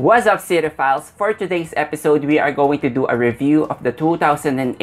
What's up, Cinephiles? For today's episode, we are going to do a review of the 2018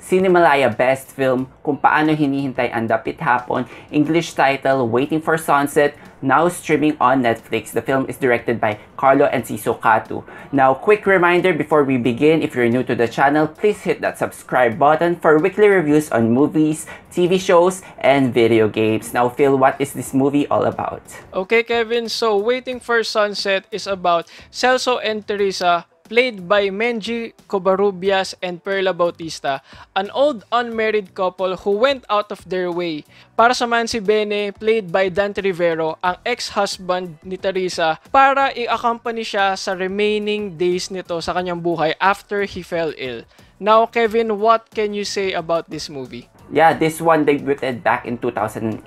Cinemalaya Best Film, Kung Paano Hinihintay ang Dapit Hapon, English title, Waiting for Sunset, now streaming on Netflix. The film is directed by Carlo Enciso Catu. Now, quick reminder before we begin, if you're new to the channel, please hit that subscribe button for weekly reviews on movies, TV shows, and video games. Now, Phil, what is this movie all about? Okay, Kevin, so Waiting for Sunset is about Celso and Teresa, played by Menji Covarrubias and Perla Bautista, an old unmarried couple who went out of their way para samahan si Bene, played by Dante Rivero, ang ex-husband ni Teresa, para i-accompany siya sa remaining days nito sa kanyang buhay after he fell ill. Now, Kevin, what can you say about this movie? Yeah, this one debuted back in 2018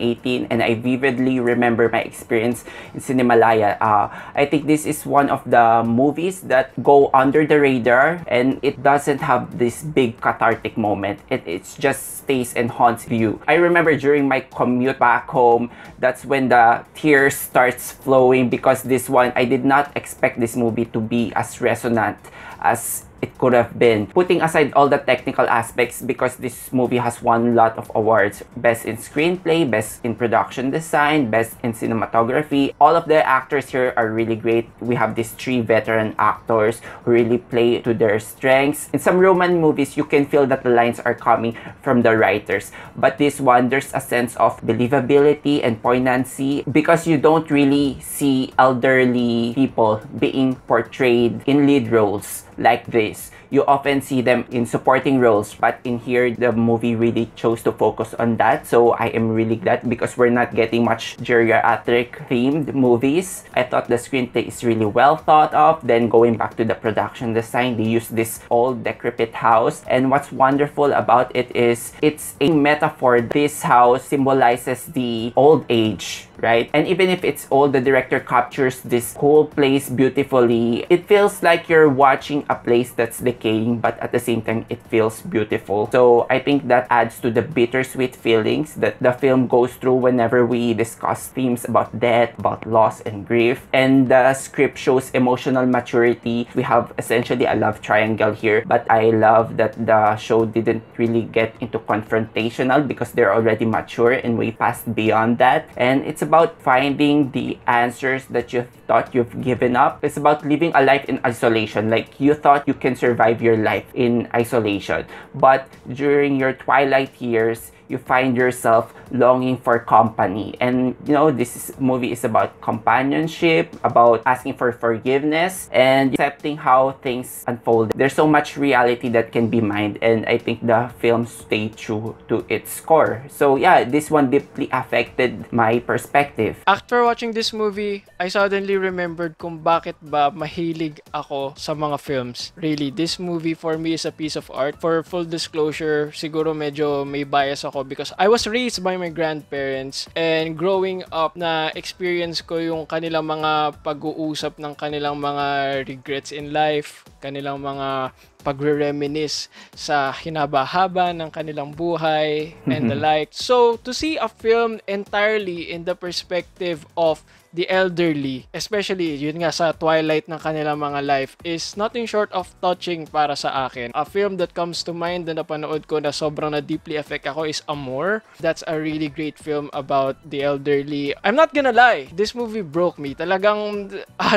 and I vividly remember my experience in Cinemalaya. I think this is one of the movies that go under the radar and it doesn't have this big cathartic moment. It just stays and haunts you. I remember during my commute back home, that's when the tears starts flowing because this one, I did not expect this movie to be as resonant as it could have been. Putting aside all the technical aspects, because this movie has won a lot of awards. Best in Screenplay, Best in Production Design, Best in Cinematography. All of the actors here are really great. We have these three veteran actors who really play to their strengths. In some Roman movies, you can feel that the lines are coming from the writers. But this one, there's a sense of believability and poignancy because you don't really see elderly people being portrayed in lead roles like this. You often see them in supporting roles, but in here, the movie really chose to focus on that. So I am really glad because we're not getting much geriatric themed movies. I thought the screenplay is really well thought of. Then going back to the production design, they use this old decrepit house. And what's wonderful about it is it's a metaphor. This house symbolizes the old age, right? And even if it's old, the director captures this whole place beautifully. It feels like you're watching a place that's decaying, but at the same time, it feels beautiful. So I think that adds to the bittersweet feelings that the film goes through whenever we discuss themes about death, about loss and grief. And the script shows emotional maturity. We have essentially a love triangle here, but I love that the show didn't really get into confrontational because they're already mature and way past beyond that. And it's about finding the answers that you thought you've given up. It's about living a life in isolation. Like you thought you can survive your life in isolation, but during your twilight years, you find yourself longing for company. And you know, this movie is about companionship, about asking for forgiveness and accepting how things unfold. There's so much reality that can be mined, and I think the film stayed true to its core. So yeah, this one deeply affected my perspective. After watching this movie, I suddenly remembered kung bakit ba mahilig ako sa mga films. Really, this movie for me is a piece of art. For full disclosure, siguro medyo may bias ako because I was raised by my grandparents, and growing up na experience ko yung kanilang mga pag-uusap ng kanilang mga regrets in life, kanilang mga pagre-reminisce sa hinaba-haba ng kanilang buhay and the like. So to see a film entirely in the perspective of the elderly, especially yun nga sa twilight ng kanilang mga life, is nothing short of touching para sa akin. A film that comes to mind na napanood ko na sobrang na deeply affect ako is Amor. That's a really great film about the elderly. I'm not gonna lie, this movie broke me. Talagang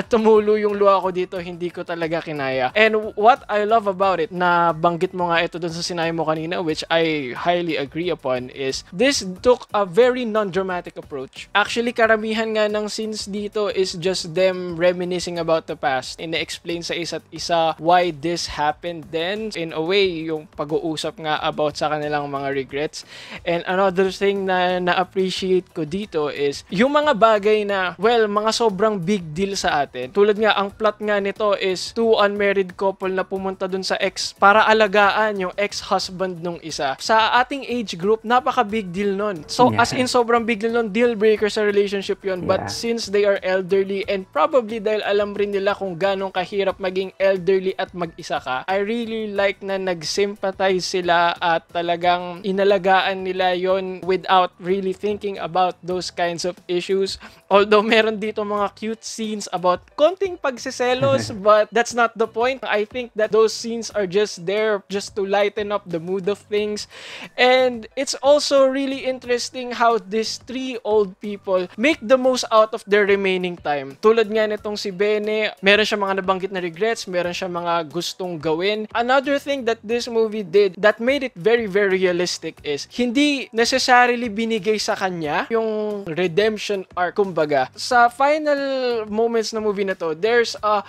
tumulo yung luha ko dito, hindi ko talaga kinaya. And what I love about it, na banggit mo nga ito dun sa sinabi mo kanina, which I highly agree upon, is this took a very non-dramatic approach. Actually, karamihan nga ng scenes dito is just them reminiscing about the past. Ina-explain sa isa't isa why this happened then. In a way, yung pag-uusap nga about sa kanilang mga regrets. And another thing na na-appreciate ko dito is yung mga bagay na, well, mga sobrang big deal sa atin. Tulad nga, ang plot nga nito is two unmarried couple na pumunta dun sa para alagaan yung ex-husband nung isa. Sa ating age group, napaka-big deal nun. So, as in sobrang big deal nun, deal breaker sa relationship yun. But since they are elderly and probably dahil alam rin nila kung ganong kahirap maging elderly at mag-isa ka, I really like na nag-sympathize sila at talagang inalagaan nila yon without really thinking about those kinds of issues. Although meron dito mga cute scenes about konting pagsiselos, but that's not the point. I think that those scenes are just there just to lighten up the mood of things. And it's also really interesting how these three old people make the most out of their remaining time. Tulad nga nitong si Bene, meron siya mga nabanggit na regrets, meron siya mga gustong gawin. Another thing that this movie did that made it very, very realistic is hindi necessarily binigay sa kanya yung redemption arc. Kumbaga, sa final moments na movie na to, there's a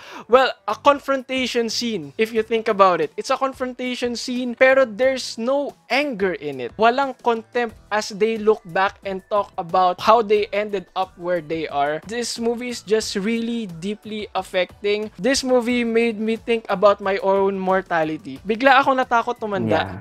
confrontation scene. If you think about it, it's a confrontation scene pero there's no anger in it. Walang contempt as they look back and talk about how they ended up where they are. This movie is just really deeply affecting. This movie made me think about my own mortality. Bigla ako natakot tumanda.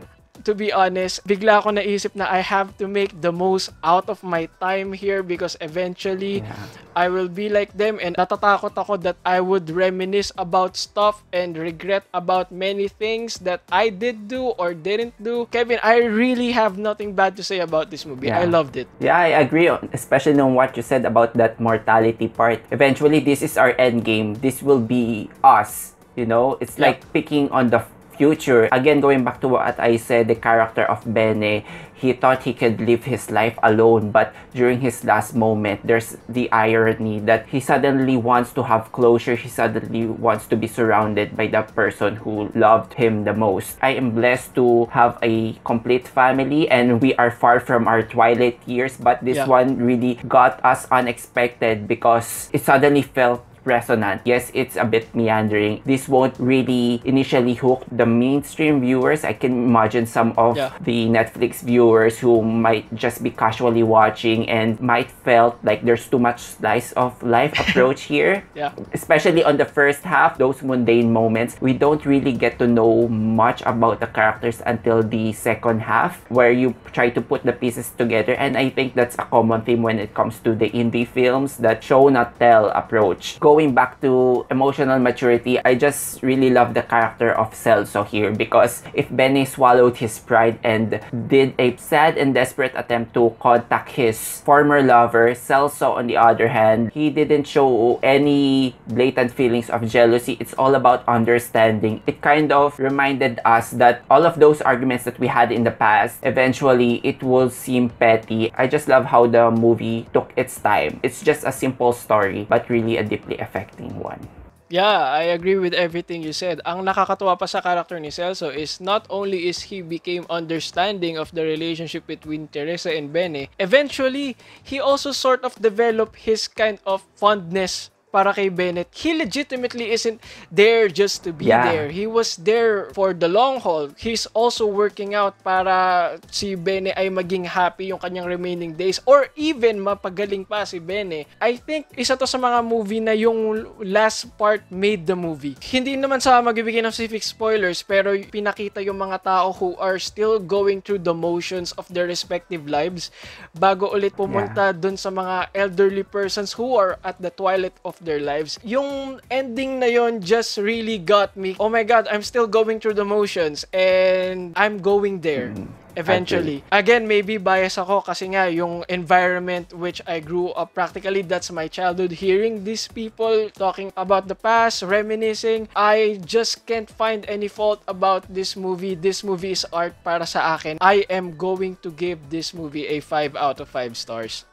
To be honest, bigla ako naisip na I have to make the most out of my time here because eventually I will be like them, and natatakot ako that I would reminisce about stuff and regret about many things that I did do or didn't do. Kevin, I really have nothing bad to say about this movie. I loved it. Yeah, I agree, especially on what you said about that mortality part. Eventually, this is our end game. This will be us. You know, it's like picking on the future. Again, going back to what I said, the character of Bene, he thought he could live his life alone, but during his last moment, there's the irony that he suddenly wants to have closure. He suddenly wants to be surrounded by the person who loved him the most. I am blessed to have a complete family, and we are far from our twilight years, but this one really got us unexpected because it suddenly felt resonant. Yes, it's a bit meandering. This won't really initially hook the mainstream viewers. I can imagine some of the Netflix viewers who might just be casually watching and might felt like there's too much slice of life approach here. Especially on the first half, those mundane moments, we don't really get to know much about the characters until the second half, where you try to put the pieces together. And I think that's a common theme when it comes to the indie films, that show not tell approach. Going back to emotional maturity, I just really love the character of Celso here, because if Benny swallowed his pride and did a sad and desperate attempt to contact his former lover, Celso, on the other hand, he didn't show any blatant feelings of jealousy. It's all about understanding. It kind of reminded us that all of those arguments that we had in the past, eventually it will seem petty. I just love how the movie took its time. It's just a simple story, but really a deeply affecting one. Yeah, I agree with everything you said. Ang nakakatuwa pa sa character ni Celso is not only is he became understanding of the relationship between Teresa and Bene, eventually, he also sort of developed his kind of fondness para kay Bennett. He legitimately isn't there just to be there. He was there for the long haul. He's also working out para si Bene ay maging happy yung kanyang remaining days, or even mapagaling pa si Bene. I think isa to sa mga movie na yung last part made the movie. Hindi naman sa magbibigay ng specific spoilers, pero pinakita yung mga tao who are still going through the motions of their respective lives bago ulit pumunta dun sa mga elderly persons who are at the twilight of their lives. Yung ending na yon just really got me. Oh my God, I'm still going through the motions and I'm going there. Eventually. Again, maybe bias ako kasi nga yung environment which I grew up practically, that's my childhood. Hearing these people talking about the past, reminiscing, I just can't find any fault about this movie. This movie is art para sa akin. I am going to give this movie a 5 out of 5 stars.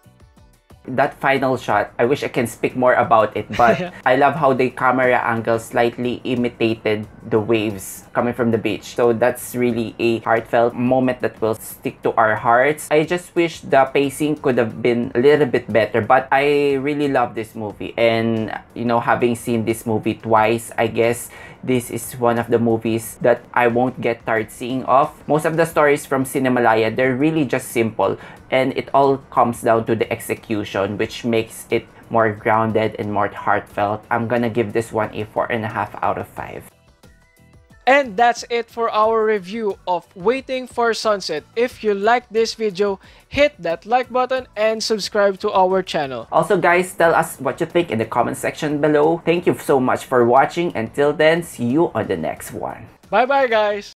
That final shot, I wish I can speak more about it, but I love how the camera angle slightly imitated the waves coming from the beach. So that's really a heartfelt moment that will stick to our hearts. I just wish the pacing could have been a little bit better, but I really love this movie. And, you know, having seen this movie twice, I guess this is one of the movies that I won't get tired seeing of. Most of the stories from Cinemalaya, they're really just simple, and it all comes down to the execution, which makes it more grounded and more heartfelt. I'm gonna give this one a 4.5 out of 5. And that's it for our review of Waiting for Sunset. If you like this video, hit that like button and subscribe to our channel. Also guys, tell us what you think in the comment section below. Thank you so much for watching. Until then, see you on the next one. Bye bye guys!